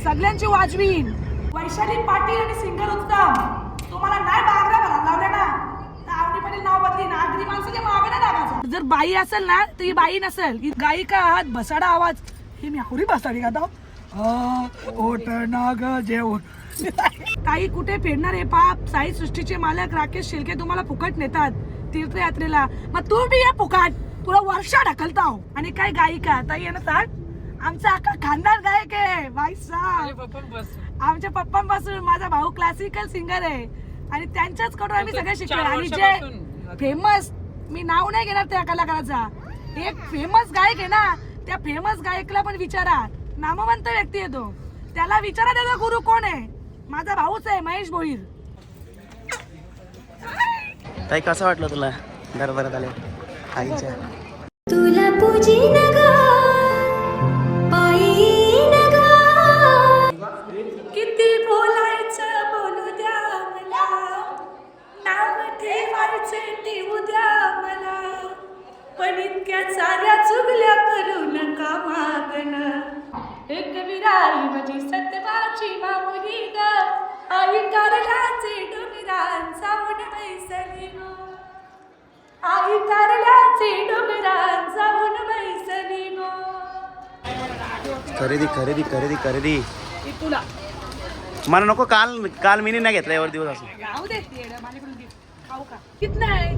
सगळ्यांची वाजवीन. वैशाली पाटील आणि सिंगर उत्तम, तुम्हाला नाही बागड्या भरायला लावल्या ना तर आवडी पाटील नाव बदली ना. आगरी माणसाच्या मागे नाही लागायचं. जर बाई असेल ना तर ही बाई नसेल, ही गायिका आहात. बसाडा आवाज ही मी आवडी बसाडी गातो. ओट नाग जेवण काही कुठे फिरणार आहे पाप. साई सृष्टीचे मालक राकेश शिर्के तुम्हाला फुकट नेतात तीर्थयात्रेला. मग तू बी ये फुकट, तुला वर्षा ढकलताव. आणि काय गायिका ताई ना सांग, आमचा अख्खा खानदान गायक आहे बाई साहेब. आमच्या पप्पांपासून माझा भाऊ क्लासिकल सिंगर आहे आणि त्यांच्याच कडून आम्ही सगळे शिकलो. आणि जे फेमस, मी नाव नाही घेणार त्या कलाकाराचा, एक फेमस गायक आहे ना, त्या फेमस गायकला पण विचारा. नामवंत व्यक्ती आहे तो, त्याला विचारा त्याचा गुरु कोण आहे. माझा भाऊच आहे महेश भोईर. ताई कसं वाटलं तुला दरबारात आले आईच्या? तुला पूजी नगा पायी नगा. किती बोलायचं बोलू द्या मला, नाव ठेवायचं ठेवू द्या मला, पण इतक्या साऱ्या चुगल्या करू नका मागणं. एक विराई माझी सत्वाची मामुली ग, आई कारल्याचे डोंगरान जाऊन बैसली ग, आई कारल्याचे डोंगरान जाऊन बैसली ग. खरेदी खरेदी खरेदी खरेदी तुला मला नको. काल काल मी नाही घेतला एवढे दिवस असं. राहू दे, माझ्याकडून घे. खाऊ का? कित नाही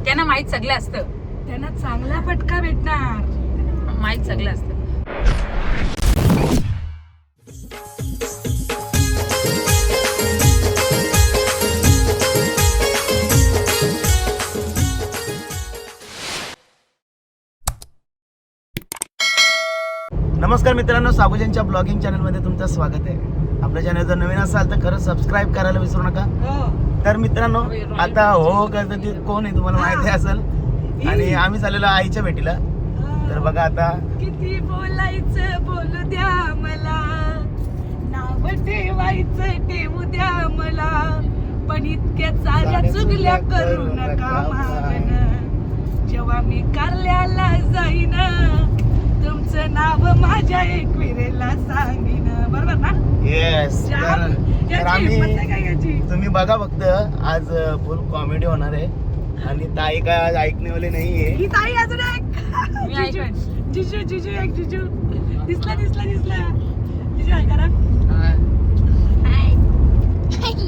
त्यांना माहित सगळं असतं, त्यांना चांगला फटका भेटणार. माहित सगळं असतं. नमस्कार मित्रांनो, साबुजांच्या ब्लॉगिंग चॅनलमध्ये तुमचं स्वागत आहे. आपल्या चॅनल जर नवीन असाल तर खरंच सबस्क्राईब करायला विसरू नका. तर मित्रांनो, आता हो करतं ते कोण आहे तुम्हाला माहिती असेल. आणि आम्ही चाललेलो आईच्या भेटीला. तर बघा आता किती बोलायचं बोलू द्या मला, नाव ठेवायचं ठेवू द्या मला, पण इतक्या साऱ्या चुगल्या करू नका मागणं. जेव्हा मी कारल्याला जाईन तुमचं नाव माझ्या एकविरेला सांगीन. बरोबर ना? येस. तर आम्ही तुम्ही बघा फक्त आज फुल कॉमेडी होणार आहे. आणि ताई काय आज ऐकणेवाले नाहीये. ही ताई अजून एक जिजू जिजू एक जिजू दिसला दिसला दिसला जिजू आहे करा.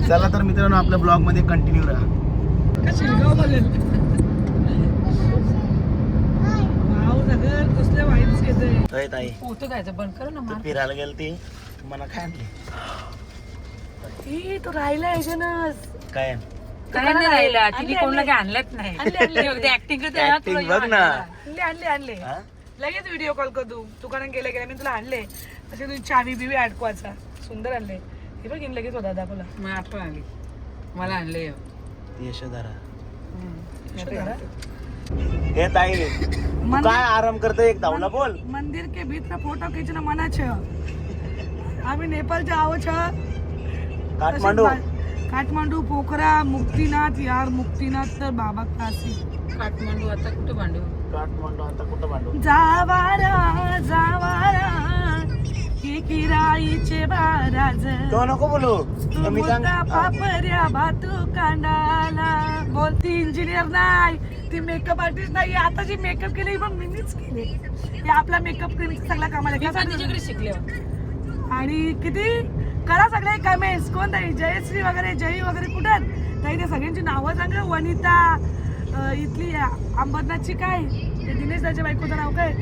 चला तर मित्रांनो, आपल्या ब्लॉग मध्ये कंटिन्यू राहा. कशी गाव बोलेल कसल्या वाईब्स घेतोय. ताई फोटो घ्यायचं बंद करू ना. तू फिरायला गेल ती मला काय आणली? ती तू राहिला काय काय नाही राहिला, तिने कोणाला काय आणलंच नाही. ऍक्टिंग Acting बघ ना. आणले लगेच व्हिडिओ कॉल कर. तू दुकानात गेले मी तुला आणले तसे. तुझी चावी बिवी अडकवायचा सुंदर आणले. हे बघ लगेच होता दाखवला. मग आठवण आली मला आणले. यशोधरा. हे ताई तू काय आराम करतो? एक धावला बोल. मंदिर के भीतर फोटो खींचना मना छ. आम्ही नेपाळचे आहो छ. काठमांडू काठमांडू, पोखरा, मुक्तीनाथ. यार मुक्तीनाथ तर बाबा काशी. काठमांडू आता कुठं भांडू? काठमांडू आता कुठं भांडू? जावारा जावारा किराईचे बाराज. तो नको बोलू. तू बोलता पापऱ्या भातू कांडाला. बोलती इंजिनियर नाही, ती मेकअप आर्टिस्ट नाही. आता जी मेकअप केली पण मीच केली. हे आपला मेकअप क्रीमचा सगळा कामाला तिच्याकडे शिकले. आणि किती करा सगळे कमेंट्स. कोण ताई? जयश्री वगैरे, जयी वगैरे कुठे आहेत ताई? त्या सगळ्यांची नावं सांगा. वनिता इथली अंबरनाथची काय ते दिनेश दाच्या बायकोचं नाव काय?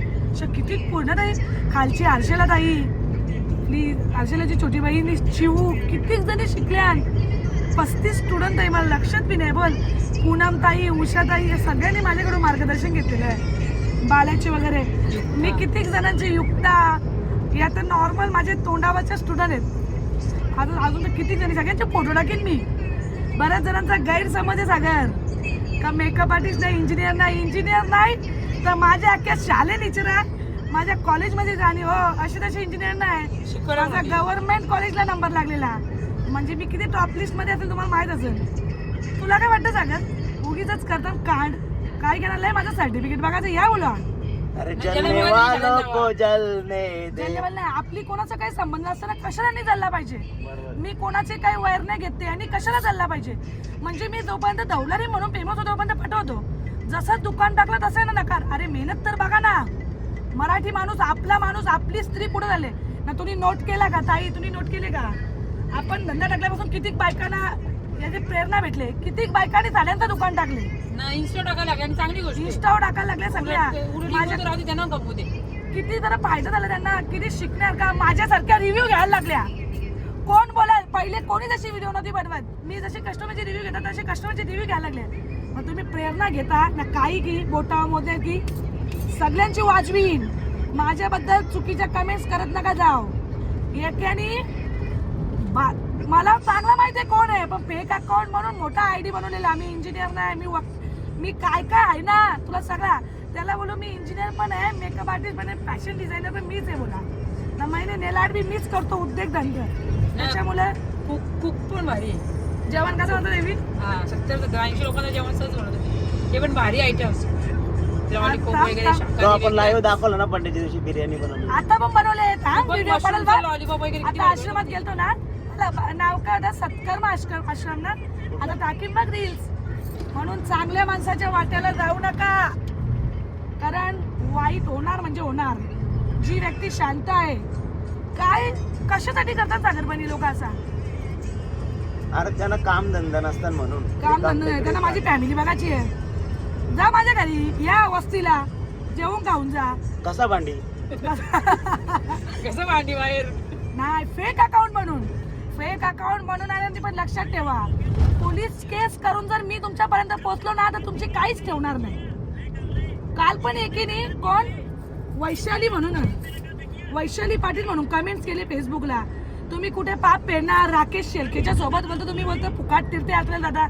किती पूर्ण ताई. खालची हर्षला ताई, हर्षलाची छोटी बहीण शिवू. किती जणी शिकल्या. 35 स्टुडंट आहे. मला लक्षात बी नाही. बोल. पूनम ताई, उषा ताई, या सगळ्यांनी माझ्याकडून मार्गदर्शन घेतलेलं आहे. बालाची वगैरे मी कित्येक जणांची. युक्ता या तर नॉर्मल माझे तोंडावरचे स्टुडंट आहेत. अजून तर किती जणी. सगळ्यांचे फोटो टाकेन मी. बऱ्याच जणांचा गैरसमज आहे सागर का मेकअप आर्टिस्ट नाही, इंजिनियर नाही. इंजिनियर नाही तर माझ्या अख्ख्या शाले निचरा माझ्या कॉलेजमध्ये जाणे हो. अशी तशी इंजिनियर नाही. माझा गव्हर्नमेंट कॉलेजला नंबर लागलेला. म्हणजे मी किती टॉप लिस्ट मध्ये असेल तुम्हाला माहित असेल. तुला काय वाटतं सागर? उगीच करतात कांड. काय घेणार? माझं सर्टिफिकेट बघायचं या बोला. अरे जलने जलने वाली वालों जलन को जलने दे. जललेवाल नाही, आपली कोणाचा काही संबंध असताना कशाला नाही चालला पाहिजे. बरोबर. मी कोणाचे काही वायर नाही घेते आणि कशाला चालला पाहिजे. म्हणजे मी जोपर्यंत दौलारी म्हणून फेमस होतो तोपर्यंत पटवतो. जसं दुकान टाकलं तसं आहे ना नकार. अरे मेहनत तर बघा ना. मराठी माणूस, आपला माणूस, आपली स्त्री पुढे झाले ना. तुम्ही नोट केला का ताई, तुम्ही नोट केले का? आपण धंदा टाकल्यापासून किती बायकांना याची प्रेरणा भेटले, किती बायकांनी साड्यांचं दुकान टाकले, ना इन्स्टा टाकायला लागले आणि चांगली गोष्ट आहे. इंस्टावर टाकायला लागल्या सगळ्या. उलट माझ्या राहू दे, त्यांना गप्पू दे. किती जरा फायदा झाला त्यांना, किती शिकणार का. माझ्यासारख्या रिव्ह्यू घ्यायला लागल्या. कोण बोलाल, पहिले कोणी जशी व्हिडिओ नव्हती बनवत, मी जशी कस्टमरचे रिव्ह्यू घेतात तसे कस्टमरचे रिव्ह्यू घ्यायला लागले. मग तुम्ही प्रेरणा घेता ना. काही की बोटा मोदे की सगळ्यांची वाजवी. माझ्याबद्दल चुकीच्या कमेंट्स करत नका जाओ. एकाने मला चांगला माहिती आहे कोण आहे, पण फेक अकाउंट म्हणून मोठा आयडी बनवलेला. मी इंजिनियर नाही, मी काय काय आहे ना तुला सगळा. त्याला बोलू मी इंजिनियर पण आहे, मेकअप आर्टिस्ट पण आहे, फॅशन डिझायनर पण मीच आहे. बोला ना, महिने नेल आर्ट बी मीच करतो, उद्योग धंदे. त्याच्यामुळे कुक पण भारी आहे. जेवण कसं म्हणतो देवी? हा 70-80 लोकांना जेवण सहज बनवत होते. ते पण भारी आयटम्स. कोक वगैरे तो शाकाहारी आपण वेगळे. लाईव्ह दाखवलं ना पंडितच्या दिवशी बिर्याणी बनवली. आता पण बनवले पण व्हिडिओ mushroom पडेल. लॉलीपॉप वगैरे किती आता भारी आश्रमात गेलतो ना, मला नाव काय होतं, सत्कर्म आश्रम ना. आता टाकीन बघ रील्स. म्हणून चांगल्या माणसाच्या वाट्याला जाऊ नका, कारण वाईट होणार म्हणजे होणार. जी व्यक्ती शांत आहे, काय कशासाठी करतात सागरपाणी लोक असा? अरे त्यांना काम धंदा नसतात म्हणून काम धंदा नाही त्यांना. माझी फॅमिली बघायची आहे. जा माझ्या घरी, या वस्तीला जेवून खाऊन जा. कसा भांडी कसं भांडी बाहेर. नाही, फेक अकाउंट म्हणून आल्यानंतर पण लक्षात ठेवा, पोलीस केस करून जर मी तुमच्यापर्यंत पोहोचलो ना तर तुमची काहीच ठेवणार नाही. काल पण एकीने कोण वैशाली पाटील म्हणून कमेंट्स केले फेसबुकला. तुम्ही कुठे पाप फेडणार? राकेश शेळकेच्या सोबत बोलतो, तुम्ही बोलतो फुकाट तीर्थे आपल्याला दादा.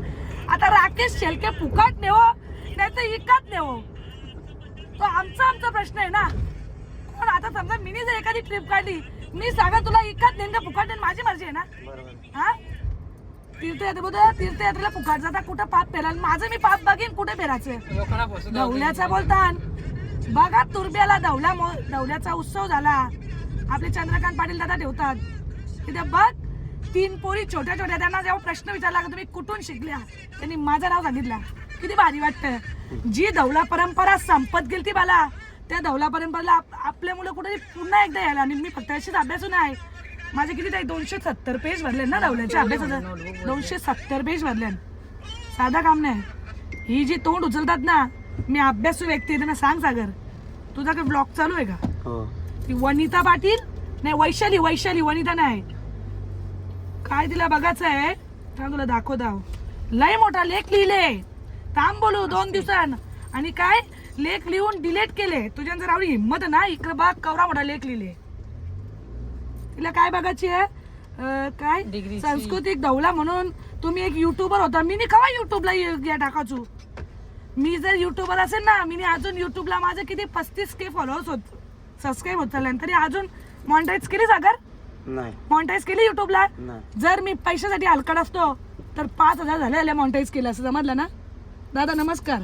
आता राकेश शेळके फुकाट नेहो नाही तर इकात नेहो, तो आमचा प्रश्न आहे ना. कोण आता समजा मिनी जर एखादी ट्रिप काढली, मी सांगा तुला इकात नेन का फुकाट नेन, माझी मर्जी आहे ना. हा, तीर्थयात्रेला फुकाट जाता, कुठं पाप फेराल. माझं मी पाप बघेन कुठे फेरायचं. लोकांना पोचत धवल्याचा बोलतान बघा, तुरब्याला धवल्याचा उत्सव झाला. आपले चंद्रकांत पाटील दादा ठेवतात तिथे बघ. 3 पोरी छोट्या, त्यांना जेव्हा प्रश्न विचारला का तुम्ही कुठून शिकल्या, त्यांनी माझं नाव सांगितलं. किती भारी वाटतं. जी धवला परंपरा संपत गेली ती मला, त्या धवला परंपरेला आपल्या मुलं कुठेतरी पुन्हा एकदा यायला. आणि मी फक्त अशीच अभ्यासून आहे. माझे किती ताई 270 पेज भरले ना धवल्याच्या अभ्यासाचं. 270 पेज भरले, साधा काम नाही. ही जी तोंड उचलतात ना, मी अभ्यासू व्यक्ती आहे, त्यांना सांग सागर तुझा काही ब्लॉग चालू आहे का? ती वनिता पाटील नाही, वैशाली वनिता नाही. काय तिला बघायचं आहे का? तुला दाखव. लय मोठा लेख लिहिले, थांब बोलू 2 दिवसांन. आणि काय लेख लिहून डिलीट केले. तुझ्या जर आवडी हिंमत ना, इकडे बघ केवढा मोठा लेख लिहिले. तिला काय बघायची आहे? काय डिग्रीची. सांस्कृतिक धवला म्हणून तुम्ही एक युट्यूबर होता. मी केव्हा युट्यूबला या टाकायचो. मी जर युट्यूबर असेल ना, मी अजून युट्यूबला माझे किती 35K फॉलोअर्स होत, सबस्क्राईब होत चालले, तरी अजून मॉनिटाईज केली सागर? नाही मॉनिटाईज केली युट्यूबला. नाही. जर मी पैशासाठी हलकट असतो तर 5,000 झाले मॉनिटाईज केलं असं, समजलं ना दादा? नमस्कार.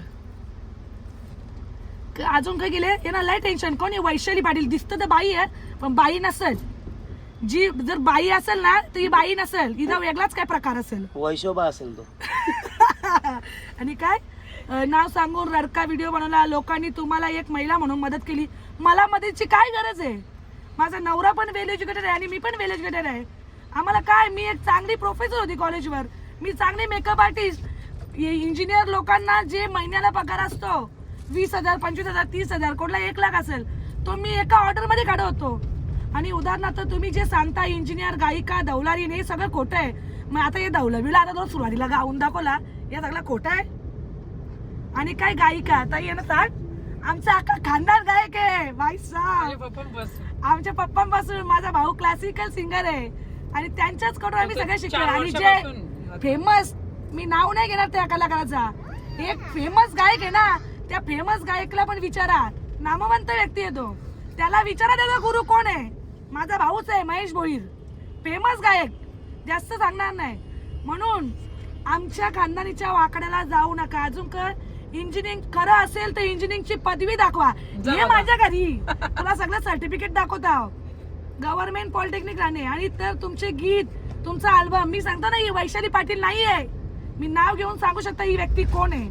अजून काय केले यांना लय टेन्शन. कोणी वैशाली पाटील दिसतं तर बाई आहे, पण बाई नसेल. जी जर बाई असेल ना तर ही बाई नसेल, हिचा वेगळाच काय प्रकार असेल. वैशोबा असेल तो. आणि काय नाव सांगून रडका व्हिडिओ बनवला. लोकांनी तुम्हाला एक महिला म्हणून मदत केली. मला मदतीची काय गरज आहे? माझा नवरा पण वेल एज्युकेटेड आहे आणि मी पण वेल एज्युकेटेड आहे. आम्हाला काय, मी एक चांगली प्रोफेसर होती कॉलेजवर, मी चांगली मेकअप आर्टिस्ट. इंजिनियर लोकांना जे महिन्याला पगार असतो 20,000, 25,000, 30,000, कोणला 1 लाख असेल, तो मी एका ऑर्डर मध्ये काढवतो. आणि उदाहरणार्थ तुम्ही जे सांगता इंजिनियर, गायिका, दौलारी, हे सगळं खोटं आहे. मग आता हे दौलवीला आता तो सुरुवातीला गाऊन दाखवला, या सगळं खोटं आहे. आणि काय गायिका ताई आहे ना, सांग आमचा अख्खा खानदान गायक आहे भाई साहेब. आमच्या पप्पांपासून माझा भाऊ क्लासिकल सिंगर आहे आणि त्यांच्याच कडून आम्ही सगळे शिकलो. आणि जे फेमस, मी नाव नाही घेणार त्या कलाकाराचा, एक फेमस गायक आहे ना, त्या फेमस गायकला पण विचारा, नामवंत व्यक्ती आहे तो, त्याला विचारा त्याचा गुरु कोण आहे. माझा भाऊच आहे महेश भोईर, फेमस गायक, जास्त सांगणार नाही. म्हणून आमच्या खानदानीच्या वाकड्याला जाऊ नका. अजून इंजिनिअरिंग खरं असेल तर इंजिनिअरिंगची पदवी दाखवा. ये माझ्या घरी तुला सगळं सर्टिफिकेट दाखवता. Government polytechnic Rane. आणि तर तुमचे गीत, तुमचा अल्बम, मी सांगतो ना ही वैशाली पाटील नाहीये, मी नाव घेऊन सांगू शकता ही व्यक्ती कोण आहे.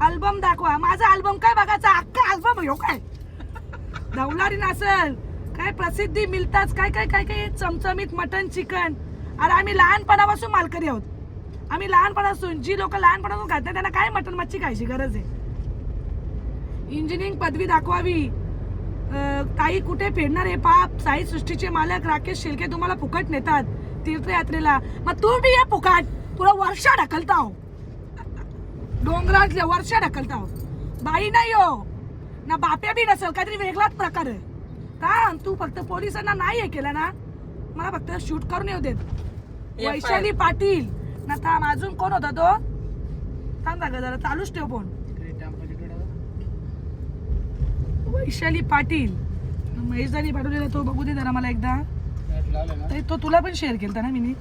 अल्बम दाखवा. माझा अल्बम काय बघायचा, अख्खा अल्बम हो काय धवलारी नसेल काय प्रसिद्धी मिळताच काय काय काय काय चमचमीत मटन चिकन. अरे आम्ही लहानपणापासून मालकरी आहोत. आम्ही लहानपणापासून, जी लोक लहानपणापासून खातात त्यांना काय मटन मच्छी खायची गरज आहे. इंजिनिअरिंग पदवी दाखवावी. ताई कुठे फिरणार आहे पाप. साई सृष्टीचे मालक राकेश शिर्के तुम्हाला फुकट नेतात तीर्थयात्रेला. मग तू बी ये फुकट, तुला वर्षा ढकलताव डोंगरातल्या वर्षा ढकलताव. बाई नाही हो ना बाप्या बी नसेल, काहीतरी वेगळाच प्रकार आहे का. तू फक्त पोलिसांना नाही हे केलं ना, मला फक्त शूट करून येऊ देत. वैशाली पाटील ना थांब, अजून कोण होता तो, थांब का जरा चालूच ठेव फोन. वैशाली पाटील महेशदानी पाठवलेला तो बघू दे जरा मला एकदा. तो तुला पण शेअर केलता ना मी.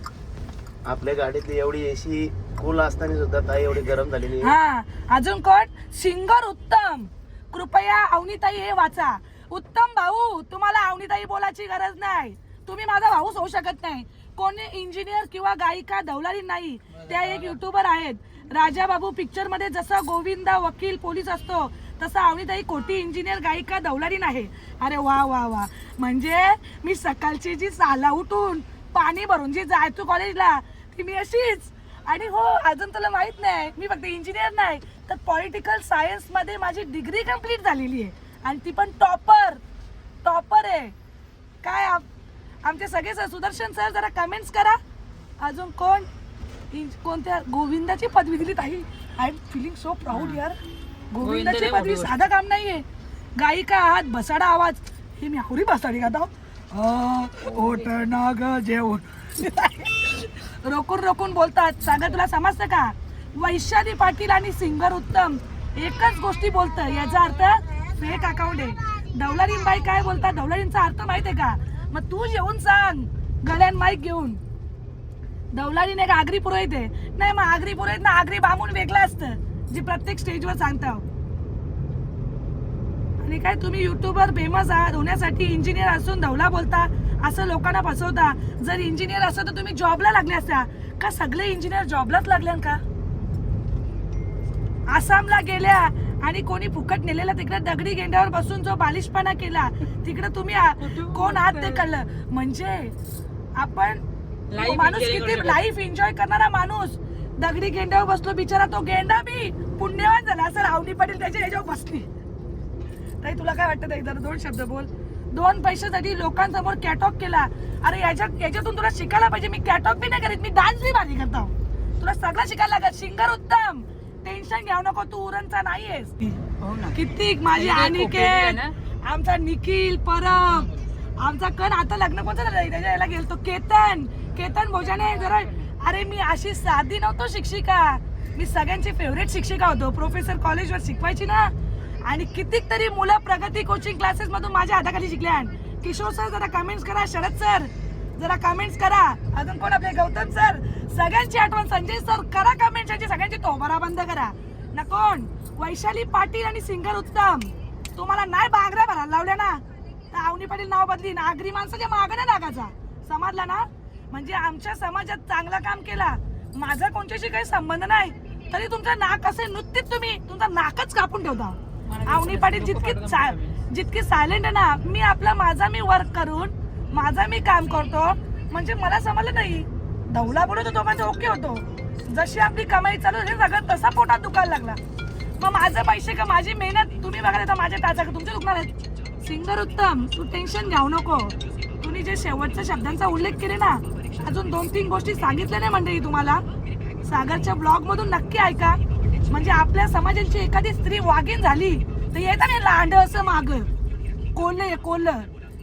आपल्या गाडीतली एवढी एसी कूल असताना सुद्धा ताई एवढी गरम झालेली आहे. हा अजून कोण, सिंगर उत्तम. कृपया अवनीताई हे वाचा. उत्तम भाऊ, तुम्हाला अवनीताई बोलायची गरज नाही, तुम्ही माझा भाऊच होऊ शकत नाही. कोणी इंजिनियर किंवा गायिका धवलारी नाही, त्या एक युट्यूबर आहेत. राजा बाबू पिक्चर मध्ये जसा गोविंदा वकील पोलीस असतो तसा अवनीताई कोटी इंजिनियर गायिका धवलारी नाही. अरे वा वा वा. म्हणजे मी सकाळची जी साला उठून पाणी भरून जी जायचो कॉलेजला ती मी अशीच. आणि हो अजून तुला माहित नाही, मी फक्त इंजिनियर नाही तर पॉलिटिकल सायन्स मध्ये माझी डिग्री कंप्लीट झालेली आहे. आणि ती पण टॉपर आहे. काय आमचे सगळे सर, सुदर्शन सर जरा कमेंट्स करा. अजून कोण, कोणत्या गोविंदाची पदवी दिली ताई. I am feeling so proud यार. गोविंदाची पदवी साधं काम नाहीये. गायिका आहात, बसाडा आवाज. हे मी आवडी बसाडी गाता. ओट नाग जेवण रोकून बोलतात. सांगा तुला समजतं का. वैशाली पाटील आणि सिंगर उत्तम एकच गोष्टी बोलतं, याचा अर्थ फेक अकाउंट आहे. धवलारीबाई काय बोलतात, धवलारींचा अर्थ माहित आहे का. मग तू येऊन सांग गल्यान माईक घेऊन. धवलारीने एक आगरी पुरोहित आहे. नाही मग आगरी पुरोहित ना आगरी बामून वेगळं असतं जे प्रत्येक स्टेजवर सांगता. आणि काय तुम्ही युट्यूबर फेमस होण्यासाठी इंजिनियर असून धवला बोलता, असं लोकांना फसवता. जर इंजिनियर असं तर तुम्ही जॉबला लागले असता का. सगळे इंजिनियर जॉबलाच लागले का. आसामला गेल्या आणि कोणी फुकट नेलेला तिकडे दगडी गेंड्यावर बसून जो बालिशपणा केला तिकडे तुम्ही कोण आहात ते कळलं. म्हणजे आपण माणूस किती लाईफ एन्जॉय करणारा माणूस. दगडी गेंड्यावर बसलो बिचारा, तो गेंडा बी पुण्यवान झाला. असं अवनी पाटील त्याच्या ह्याच्यावर बसली. ताई तुला काय वाटतं, जरा दोन शब्द बोल. 2 पैशासाठी लोकांसमोर कॅटॉक केला. अरे याच्यातून तुला शिकायला पाहिजे. मी कॅटॉक बी नाही करीत, मी डान्स बी भारी करतो. तुला सगळं शिकायला लागत. सिंगर उत्तम, टेन्शन घेऊ नको, तू उरणचा नाहीयेस. किती माझी अनिकेत, आमचा निखिल परब, आमचा कण आता लग्न कोणतं झालं त्याच्या याला गेलतो. केतन भोजाने जरा. अरे मी अशी साधी नव्हतो शिक्षिका, मी सगळ्यांची फेवरेट शिक्षिका होतो. प्रोफेसर कॉलेजवर शिकवायची ना. आणि कितीक तरी मुलं प्रगती कोचिंग क्लासेस मधून माझ्या हाताखाली शिकल्या. किशोर सर जरा कमेंट्स करा, शरद सर जरा कमेंट्स करा. अजून कोण आपले गौतम सर, सगळ्यांची आठवण. संजय सर करा कमेंट्स, यांची सगळ्यांची तोबरा बंद करा ना. कोण, वैशाली पाटील आणि सिंगर उत्तम. तुम्हाला नाही बांगड्या भरायला लावल्या ना तर अवनी पाटील नाव बदली. नागरी माणसाच्या मागण्या नागाचा समजला ना. म्हणजे आमच्या समाजात चांगलं काम केला, माझा कोणत्याशी काही संबंध नाही, तरी तुमचं नाक असे नुकतीच तुम्ही तुमचं नाकच कापून ठेवता. अवनी पाटील जितकी सायलेंट आहे ना, मी माझा मी वर्क करून माझा मी काम करतो. म्हणजे मला समजलं नाही धवला पडत होतो म्हणजे ओके होतो. जशी आपली कमाई चालू झाली सगळं तसा पोटात दुखायला लागला. मग माझे पैसे का माझी मेहनत तुम्ही बघायला तर माझ्या टाचा तुमचे दुखणार आहेत. सिंगर उत्तम, तू टेन्शन घेऊ नको. तुम्ही जे शेवटच्या शब्दांचा उल्लेख केले ना, अजून 2-3 गोष्टी सांगितल्या नाही मंडळी तुम्हाला. सागरच्या ब्लॉग मधून नक्की ऐका. म्हणजे आपल्या समाजाची एखादी स्त्री वागीन झाली तर येतात ना लांड असं माग कोल्ह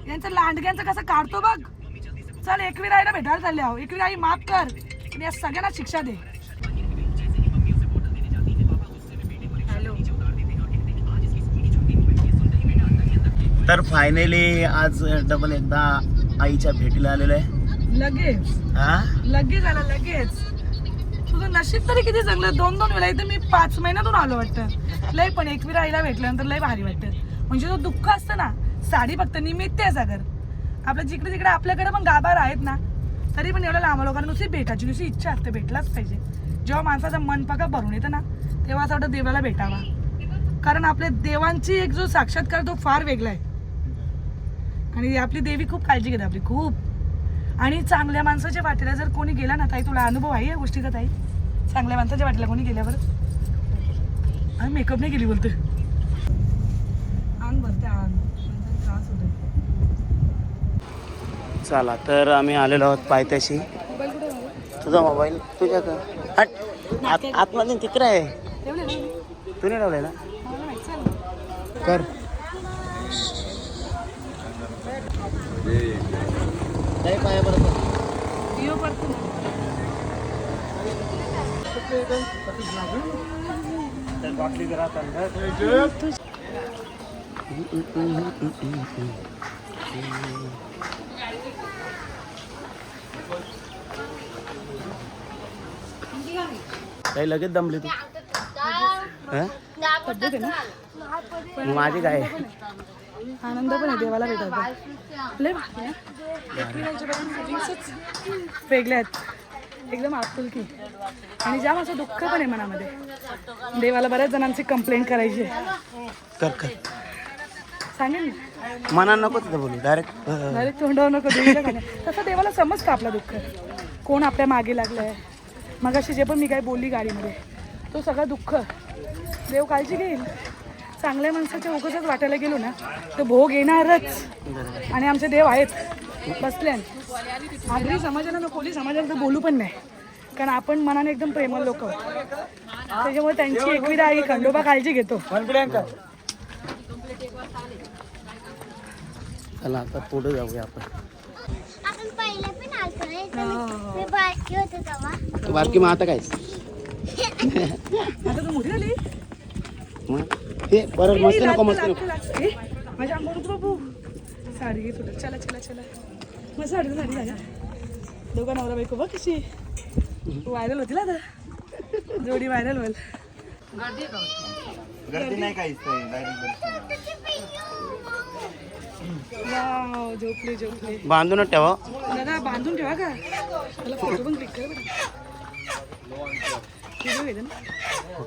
यांचं लांडग्यांचं कसं काढतो बघ. चल एकवीर आईला भेटायला चालले आहो. एकवीर आई माफ कर आणि या सगळ्यांना शिक्षा दे. तर फायनली आज डबल एकदा आईच्या भेटीला आलेलो आहे. लगेच हा लगेच आला लगेच. तुझं नशीब तरी किती चांगलं, 2 वेळा. इथं मी 5 महिन्यातून आलो वाटतं. लय पण एकविरा आईला भेटल्यानंतर लय भारी वाटतं. म्हणजे जो दुःख असतं ना, साडी फक्त निमित्त आहे सागर. आपल्या जिकडे तिकडे आपल्याकडे पण गाभार आहेत ना, तरी पण एवढ्या लांब लोकांना नुसती भेटायची नुसती इच्छा असते, भेटलाच पाहिजे. जेव्हा माणसाचं मन पका भरून येतं ना, तेव्हा असं वाटतं देवाला भेटावा. कारण आपल्या देवांची एक जो साक्षात्कार तो फार वेगळा आहे. आणि आपली देवी खूप काळजी घेते आपली, खूप. आणि चांगल्या माणसाच्या वाटेला जर कोणी गेला ना, ताई तुला अनुभव आहे या गोष्टीचा ताई? चांगल्या माणसाच्या वाटेला कोणी गेल्यावर आणि मेकअप नाही केली बोलते, अंग भरते, अंग त्रास होतो. चला तर आम्ही आलेलो आहोत पायथ्याशी. मोबाईल कुठे आहे? तुझा मोबाईल तुझ्याकडं आतमध्ये तिकडे आहे. ठेवले ना? तू नाही ठेवलाय ना? मला माहित चालेल. कर. जिओ पडतो ना. काही लगेच दमली तू. हं? पद्धत आहे ना. मग माझी काय आहे? आनंद पण आहे देवाला भेटायचा. लय भारी आहे. एकविराच्या बरोबर फिलिंग्सच वेगळ्या आहेत, एकदम आपुलकी. आणि जाम असं दुःख पण आहे मनामध्ये. देवाला बऱ्याच जणांची कंप्लेंट करायची आहे. कर कर. सांगेल ना, मना नको तिथं बोलू, डायरेक्ट. डायरेक्ट तोंडावर नको देवीला काय नाही. तसं देवाला समजतं आपलं दुःख, कोण आपल्या मागे लागलंय. मग अशी जे पण मी काय बोलली गाडीमध्ये, तो सगळं दुःख देव काळजी घेईल. चांगल्या माणसाच्या उगाचच वाटायला गेलो ना, तर भोग येणारच. आणि आमचे देव आहेत बसल्या. आगरी समाजाला नको, कोली समाजाला तर बोलू पण नाही, कारण आपण मनाने एकदम प्रेमळ लोक. त्याच्यामुळे त्यांची एकविरा आई खंडोबा काळजी घेतो. चला आता पुढे जाऊया आपण. आपण पहिला पण आलतो ना, मी बारकी होते तेव्हा. तू बारकी मग आता काय? आता तू मोठी झाली. मग हे परत मस्त नको, मस्त नको. माझ्या अंगावर बाबू साडी घे तुला. चला चला चला. मग साडी झाली. दोघं नवरा बायको बघ कशी व्हायरल होती ना आता, जोडी व्हायरल होईल. गर्दी नाही काहीच. वाव, झोपले झोपले. बांधूनच ठेवा दादा, बांधून ठेवा का? मला फोटो पण क्लिक कर बरं. व्हिडिओ घेते ना,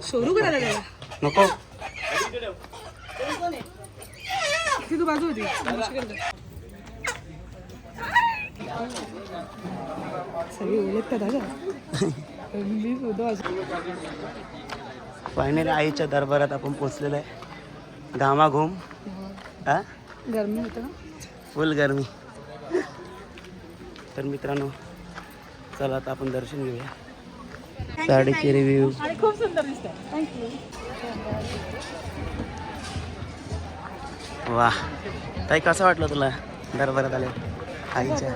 सोडू का दादा त्याला? नको. ती तू बाजू होती. सगळी ओळख का दादा? फायनली आईच्या दरबारात आपण पोचलेलो आहे. घामाघूम. हा, गरमी होतं ना, फुल गरमी. तर मित्रांनो, चला आता आपण दर्शन घेऊया. साडीचे रिव्ह्यू. आणि खूप सुंदर दिसतंय. थँक्यू. वा ताई, कसं वाटलं तुला दरबारात आले आईच्या?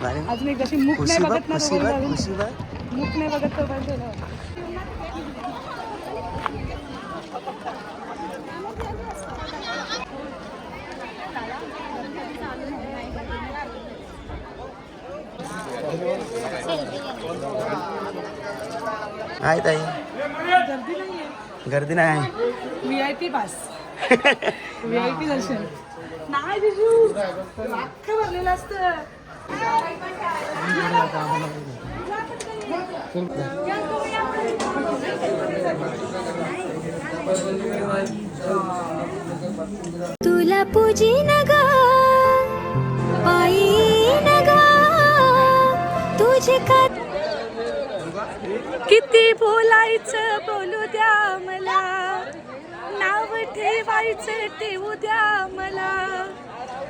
भारी. अजून एक जशी मुख नाही बघत ना, खुशी बघ, खुशी बघ. मुख नाही बघत तर पाहिजे ना. आहे ताई, गर्दी नाहीये. गर्दी नाही. VIP pass. VIP दर्शन नाही जिजू, अख्खं भरलेलं असतं. तुला पूजीन ग आईन ग, तुझे का किती बोलायचं बोलू द्या मला, नाव ठेवायचं ठेवू द्या मला,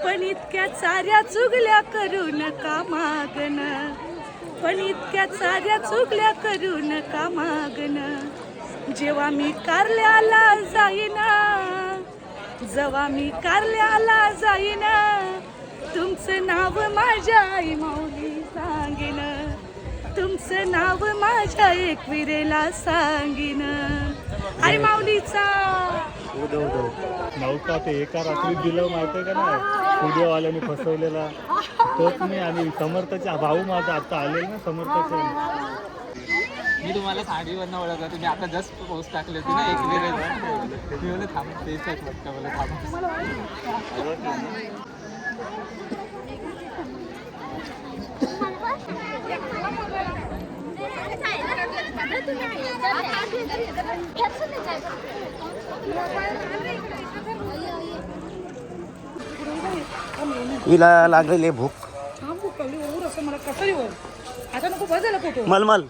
पण इतक्या साऱ्या चुगल्या करू नका मागण, पण इतक्या साऱ्या चुगल्या करू नका मागण. जेव्हा मी कारल्याला जाईन, जेव्हा मी कारल्याला जाईन, तुमचं नाव माझ्या आई माऊली सांगेन, तुमचं नाव माझ्या एकविरेला सांगेन. आई माऊलीचा नव्हता ते एका रात्रीत दिलं माहितीये का नाही, स्टुडिओवाल्याने फसवलेला तोच मी. आणि समर्थाचे भाऊ माझा आता आलेला ना, समर्थाचे मी तुम्हाला साडीवरनं ओळखलं, तुम्ही आता जस्ट पोस्ट टाकली होती ना एक वेळेस, मी बोलले थांबा तेच वाटतं मला थांबा. हिला लागलेली आहे भूक. हा खूप कवली ओर असं मला कसं येऊ आता नको बस झाला फोटो मलमल.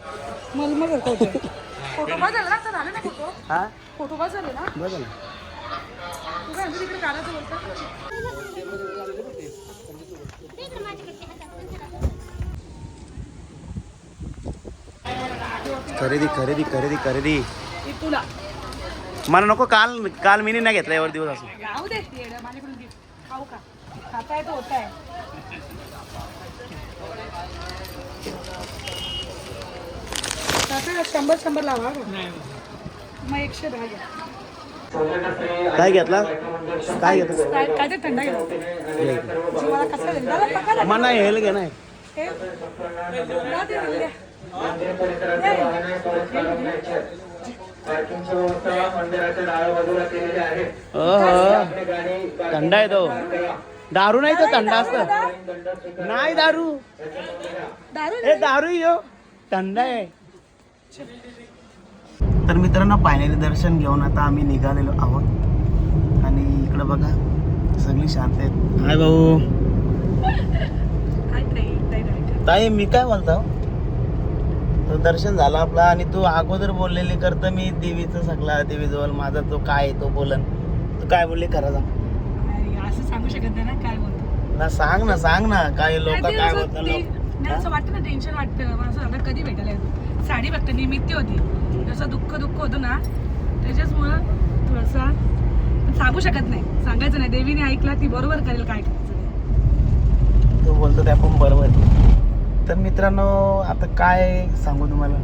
मलमल फोटो फोटो बस झाला ना आता झाले ना फोटो हा फोटो बस झाले ना बघ ना. तू काय तिकडे काढायचं बोलता खरेदी खरेदी खरेदी खरेदी. हे तुला मला नको. काल काल मी नाही घेतला एवढे दिवस असं. राहू दे येडं, माझ्याकडून घे खाऊ का खाता आहे तो होत आहे आता 100 लावा मग 110 घ्या काय घेतला काय घेतलं काय ते थंड घ्या जीवाला कसा देईल दादा पका मना हेल घे नाही. हे ना ते दिले. थंडा आहे तो. दारू नाही तो थंडा असत. नाही दारू दारू हे दारू यो थंड आहे. तर मित्रांनो फायनली दर्शन घेऊन आता आम्ही निघालेलो आहोत आणि इकडे बघा सगळी शांत आहेत. हाय भाऊ. ताई मी काय बोलतो तो दर्शन झाला आपला आणि तू अगोदर बोललेली करत मी देवीचं सगळा देवीजवळ माझा तो काय तो बोलन तू काय बोलली खरं सांग. असं सांगू शकत नाही ना काय बोलतो ना सांग ना काय लोक काय बोलतात नाही असं वाटतं ना टेन्शन वाटतं मला असं आता कधी भेटायला येतो साडी बघते निमित्त होती जसं दुःख होतं ना त्याच्याचमुळं थोडंसं पण सांगू शकत नाही सांगायचं नाही देवीने ऐकला ती बरोबर करेल काय करायचं ते. तो बोलतो त्या पण बरोबर. तर मित्रांनो आता काय सांगू तुम्हाला.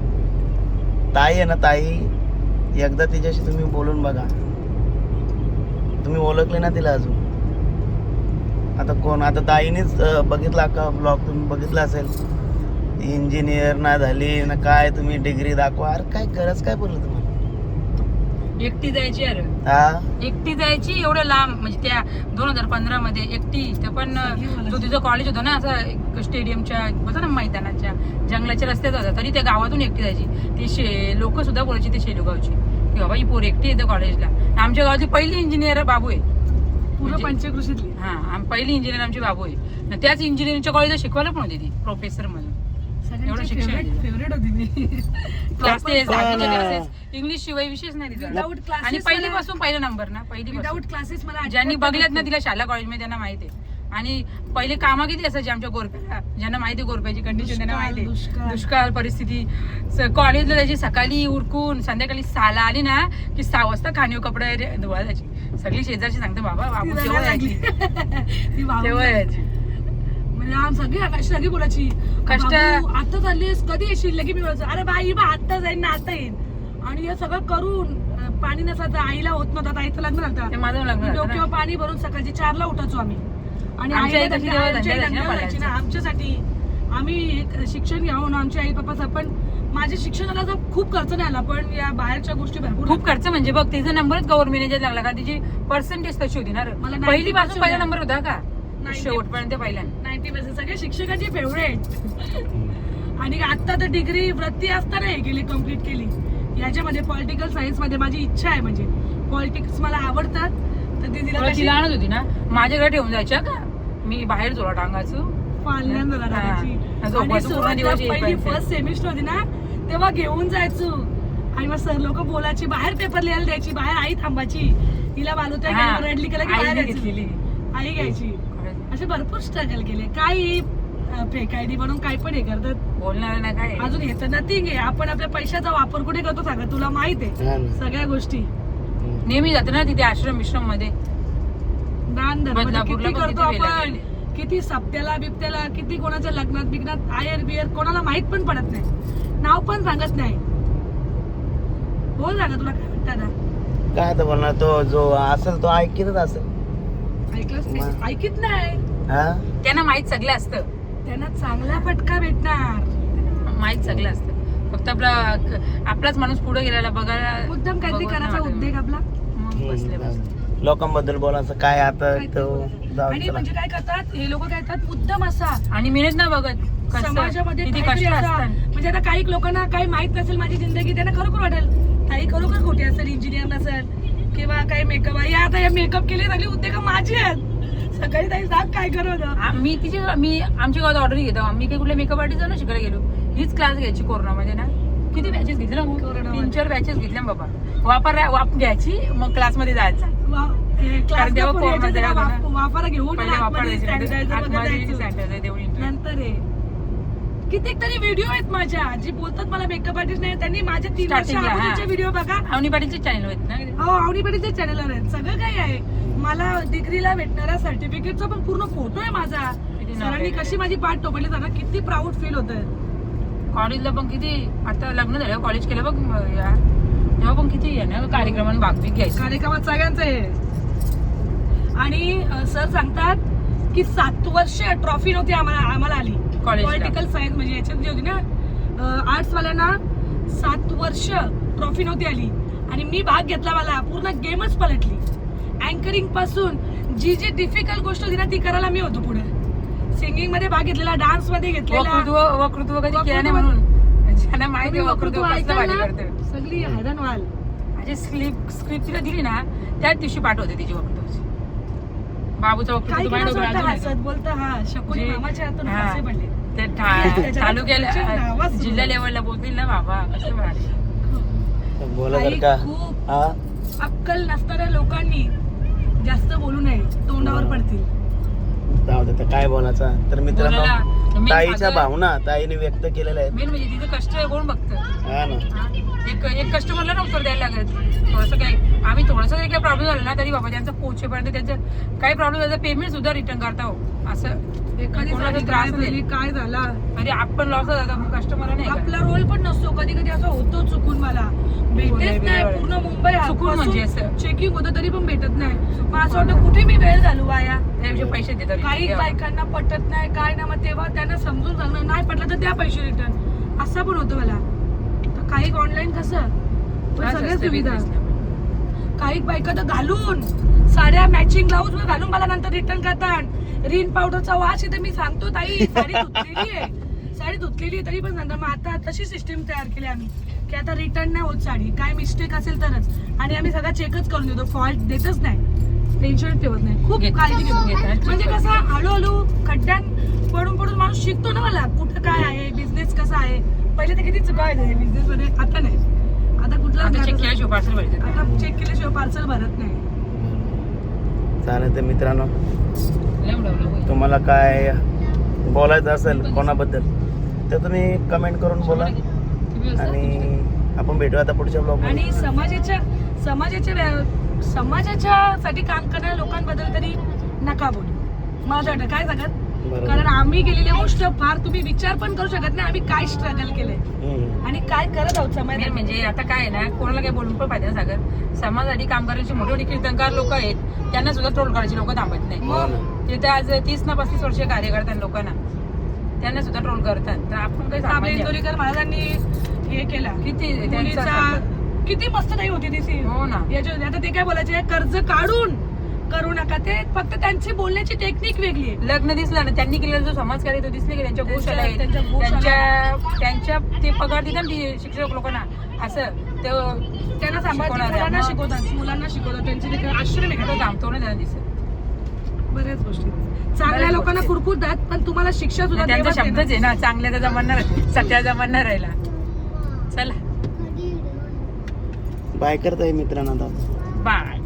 ताई आहे ना ताई एकदा तिच्याशी तुम्ही बोलून बघा. तुम्ही ओळखले ना तिला अजून. आता कोण आता ताईनेच बघितला का ब्लॉग तुम्ही बघितला असेल. इंजिनियर ना झाली ना काय तुम्ही डिग्री दाखवा. अरे काय गरज काय बोललं तुम्हाला. एकटी जायची अरे हा एकटी जायची एवढं लांब म्हणजे त्या 2015 मध्ये एकटी ते पण जो तिचं कॉलेज होतं ना असं स्टेडियमच्या होतं ना मैदानाच्या जंगलाच्या रस्त्यात होता तरी त्या गावातून एकटी जायची. ती लोक सुद्धा बोलायची ते शेलूगावची की बाबा ही पोर एकटी येते कॉलेजला. आमच्या गावाची पहिली इंजिनियर बाबू आहे पूर्ण पंचकृषीतली. हा पहिली इंजिनियर आमची बाबू आहे. त्याच इंजिनिअरिंगच्या कॉलेजला शिकवायला पण होती ती प्रोफेसर म्हणून. एवढं शिक्षण फेवरेट होती मी क्लासेस इंग्लिश शिवाय विशेष नाही तिचा. विदाऊट क्लासेस आणि पहिलीपासून पहिला नंबर ना विदाऊट क्लासेस मला ज्यांनी बघल्यात ना तिला शाला कॉलेजमध्ये त्यांना माहिती आहे. आणि पहिले कामं किती असायची आमच्या गोरप्याला ज्यांना माहिती गोरप्याची कंडिशन त्यांना माहिती आहे. दुष्काळ परिस्थिती कॉलेजला जायची सकाळी उरकून संध्याकाळी 6ला आली ना की 6 वाजता खाणीव कपडे धुवा जायची. सगळी शेजारची सांगते बाबा बाबू तेव्हा यायची तेव्हा यायची म्हणजे सगळी बोलायची कष्ट आता चाललीस कधी येशील लगे मी बोलायचं अरे बाई बा आता जाईन ना आता येईन आणि हे सगळं करून पाणी नसायचं आईला होत नव्हतं आईचं लग्न ते माझं लग्न झालं झालं डोक्यावर पाणी भरून सकाळची 4ला उठायचो आम्ही आणि आमच्यासाठी आम्ही शिक्षण घ्यावं आमच्या आई पप्पाचा. पण माझ्या शिक्षणाला तर खूप खर्च नाही आला पण या बाहेरच्या गोष्टी भरपूर खूप खर्च म्हणजे बघ तिचा नंबरच गव्हर्नमेंट मॅनेजर लागला का तिची पर्सेंटेज तशी होती ना मला पहिली पासून पहिला नंबर होता का 90% शेवटपर्यंत पहिला 90% सगळे शिक्षकाची फेवरेट. आणि आता तर डिग्री वृत्ती असताना हे केली कम्प्लीट केली याच्यामध्ये पॉलिटिकल सायन्स मध्ये. माझी इच्छा आहे म्हणजे पॉलिटिक्स मला आवडतात तर ती तिला ती लहानच होती ना माझ्याकडे ठेवून जायच्या का मी बाहेर जोला टांगायचो पहिली फर्स्ट सेमिस्टर होती ना तेव्हा घेऊन जायचो आणि मग सर लोक बोलायची बाहेर पेपर लिहायला द्यायची बाहेर आई थांबायची तिला बालवत्या रडली केला की बाहेर घेतलेली आई घ्यायची. असे भरपूर स्ट्रगल केले. काही फेक आयडी म्हणून काही पण हे करतात बोलणार ना काय अजून हे तर नथिंग आहे. आपण आपल्या पैशाचा वापर कुठे करतो सांगा तुला माहित आहे सगळ्या गोष्टी. नेहमी जातो ना तिथे आश्रम मध्ये दान धर्म किती करतो आपण किती सप्त्याला बिप्त्याला किती कोणाच्या लग्नात बिग्नात आयर बियर कोणाला माहित पण पडत नाही नाव पण सांगत नाही. बोल सांगा तुला काय वाटतं ना काय तर बोलणार तो जो असेल तो ऐकतच असेल. ऐकलंच ऐकित नाही त्यांना माहित सगळं असतं त्यांना चांगला फटका भेटणार माहित सगळं असतं. फक्त आपलाच माणूस पुढे गेलेला बघायला मुद्दाम काहीतरी बघवत नाही करायचा वाटत. उद्योग आपला. मग बसले. लोकांबद्दल बोलायचं काय आता तो जाऊ आणि चला. म्हणजे काय करतात हे लोक, काय करतात मुद्दाम असा आणि मेहनत ना बघत कसं, समाजामध्ये किती काहीतरी कष्ट असा, असतात. म्हणजे आता काही लोकांना काही माहित नसेल माझी जिंदगी, त्यांना खरोखर वाटेल काही खरोखर खोटी असेल, इंजिनियर नसेल किंवा काही मेकअप. या आता या मेकअप केले सगळी उद्योग माझी आहेत. सकाळी ताई सांग काय करत मी आमच्या गावात ऑर्डर घेतो. आम्ही काही कुठल्या मेकअप आर्टिस्ट ना शिकायला गेलो. हीच क्लास घ्यायची कोरोनामध्ये ना. किती बॅचेस घेतले ना, 3-4 बॅचेस घेतल्या बाबा. वाप घ्यायची, मग क्लासमध्ये जायचं. कारण तेव्हा कोरोना तेव्हा होता ना. वाफारा घेऊन पहिले वापर आतमध्ये sanitizer वगैरे जायचं. सॅनिटायझर देऊन इंटरव्ह्यू. नंतर कित्येक तरी व्हिडिओ आहेत माझ्या, जी बोलतात मला मेकअप आर्टिस्ट नाही, त्यांनी माझे 3 वर्ष Starting ला, हा. अगोदरचे व्हिडिओ बघा. अवनी पाटीलचे चॅनल आहेत ना. हो, आवडीपाडीच्या चॅनलवर आहेत. सगळं काही आहे. मला डिग्रीला भेटणारा सर्टिफिकेटचा पण पूर्ण फोटो आहे माझा. किती नाव सरांनी आहे. कशी माझी पाठ टोपली जाणार, किती प्राऊड फील होत आहे. कॉलेजला पण किती, आता लग्न झालं कॉलेज केलं बघ यार, तेव्हा पण किती आहे ना कार्यक्रमाने भाग बी घ्यायचं. कार्यक्रमात सगळ्यांचं आहे. आणि सर सांगतात की 7 वर्ष ट्रॉफी नव्हती आम्हाला आली कॉलेजला. पॉलिटिकल सायन्स म्हणजे याच्यात जी होती ना आर्ट्स वाल्यांना 7 वर्ष ट्रॉफी नव्हती आली. आणि मी भाग घेतला, मला पूर्ण गेमच पलटली. अँकरिंग पासून जी डिफिकल्ट गोष्ट होती ना ती करायला मी होतो पुढे. सिंगिंग मध्ये भाग घेतलेला, डान्स मध्ये घेतलेला. वक्तृत्व कधी केलं नाही म्हणून ज्यांना माहिती आहे वक्तृत्व कसं ऐकाल भारी ना, करते. सगळी हैराण व्हाल. म्हणजे स्क्रिप्ट तिला दिली ना त्याच दिवशी पाठवते तिची वक्तृत्वाची. बाबूचं काही वक्तृत्व काही माझ्या असं डोक्यात वाटतं अजून हसत बोलतं, हा शकुनी जे- मामाच्या हातून हा. फासे पडले. ते त्याच्या तालुक्याला नावात सुरू. जिल्हा लेवलला बोलतील ना बाबा कसं भारी. बोला काही जर का खूप हा अक्कल नसणाऱ्या लोकांनी जास्त बोलू नये, तोंडावर पडतील. जाऊ दे, तर काय बोलायचा. तर मित्रांनो बोलायला- मी ताईच्या साधं- भावना ताईने व्यक्त केलेल्या आहेत. मेन म्हणजे तिचं कष्ट कोण बघतं. हा ना. एक कस्टमरला ना उत्तर द्यायला लागत. थोडंसं काय आम्ही थोडंसं जरी काही प्रॉब्लेम झाला ना तरी बाबा त्यांचं पोहोचेपर्यंत त्यांचं काही प्रॉब्लेम झाला पेमेंट सुद्धा रिटर्न करता हो. असं एखादी कोणाला साडी त्रास काय झाली, नाही. काय झाला, म्हणजे आपण लॉस जातो मग कस्टमरला नाही आपला रोल पण नसतो. कधी कधी असं होतो चुकून, मला भेटत नाही. पूर्ण मुंबई चुकून म्हणजे असं. चेकिंग होतं तरी पण भेटत नाही. मग असं वाटतं कुठे मी वेळ घालू वाया. त्याविषयी पैसे देतात. काही बायकांना पटत नाही, काय ना, मग तेव्हा त्यांना समजून सांगणं, नाही पटलं तर द्या पैसे रिटर्न, असं पण होतं मला. तर काही ऑनलाईन कसं पण सगळ्या सुविधा. काही बायका तर घालून साड्या मॅचिंग ब्लाऊज घालून मला नंतर रिटर्न करतात. रिन पावडरचा वास इथे मी सांगतो ताई साडी धुतलेली आहे, साडी धुतलेली आहे तरी पण सांगतात. मग आता तशी सिस्टीम तयार केली आम्ही की आता रिटर्न नाही होत साडी, काय मिस्टेक असेल तरच. आणि आम्ही सगळं चेकच करून देतो, फॉल्ट देतच नाही, टेन्शन ठेवत नाही. खूप काळजी घेतो. म्हणजे कसं हळूहळू खड्ड्यात पडून पडून माणूस शिकतो ना. मला कुठं काय आहे, बिझनेस कसा आहे. पहिले तर किती चुकायचं बिझनेस मध्ये, आता नाही. आता कुठला चेक केल्याशिवाय पार्सल भरतात. आता चेक केल्याशिवाय पार्सल भरत नाही. चालेल. तर मित्रांनो लय उडवलं होय. तुम्हाला काय बोलायचं असेल कोणाबद्दल तर तुम्ही कमेंट करून बोला. आणि आपण भेटू आता पुढच्या ब्लॉग मध्ये. आणि समाजाच्यासाठी काम करणाऱ्या लोकांबद्दल तरी नका बोलू. माझं वाटतं काय सांगत, बरोबर. कारण आम्ही गेलेली गोष्ट फार तुम्ही विचार पण करू शकत नाही. आम्ही काय स्ट्रगल केलंय हम्म. आणि काय करत आहोत मेन समाजात. म्हणजे आता काय आहे ना, कोणाला काही बोलून पण फायदा नाही. सागर समाजासाठी काम करायचे मोठे मोठे कीर्तनकार लोक आहेत, त्यांना सुद्धा ट्रोल करायचे लोक थांबत नाही. हो ना. ते तर आज 30 ना 35 वर्ष कार्य करतात लोकांना, त्यांना सुद्धा ट्रोल करतात. तर आपण काही आपल्या सामान्य- इंदोरीकर महाराजांनी हे केला, किती मुलीचा त्यांचा- किती मस्त नाही होती ती scene. हो ना. याच्या आता ते काय बोलायचे, कर्ज काढून करू नका. ते फक्त त्यांची बोलण्याची टेक्निक वेगळी आहे. लग्न दिसलं ना त्यांनी केलेला जो समाजकार्य तो दिसले की त्यांच्या गोशाला आहेत, त्यांच्या गोशाला- त्यांच्या ते पगार देतात ना शिक्षक लोकांना, असं ते त्यांना सांभाळतात, शिकवणारे. मुलांना मग- शिकवतात, मुलांना शिकवतात. त्यांचे ते आश्रम आहे. तो थांबतो ना त्यांना दिसत. बऱ्याच गोष्टी चांगल्या लोकांना कुरकुरतात, पण तुम्हाला शिक्षा सुद्धा त्यांचा देवाच शब्दच देणार. आहे ना, चांगल्याचा जमाना सत्याचा जमाना राहिला. चला बाय करताय मित्रांनो आता. बाय.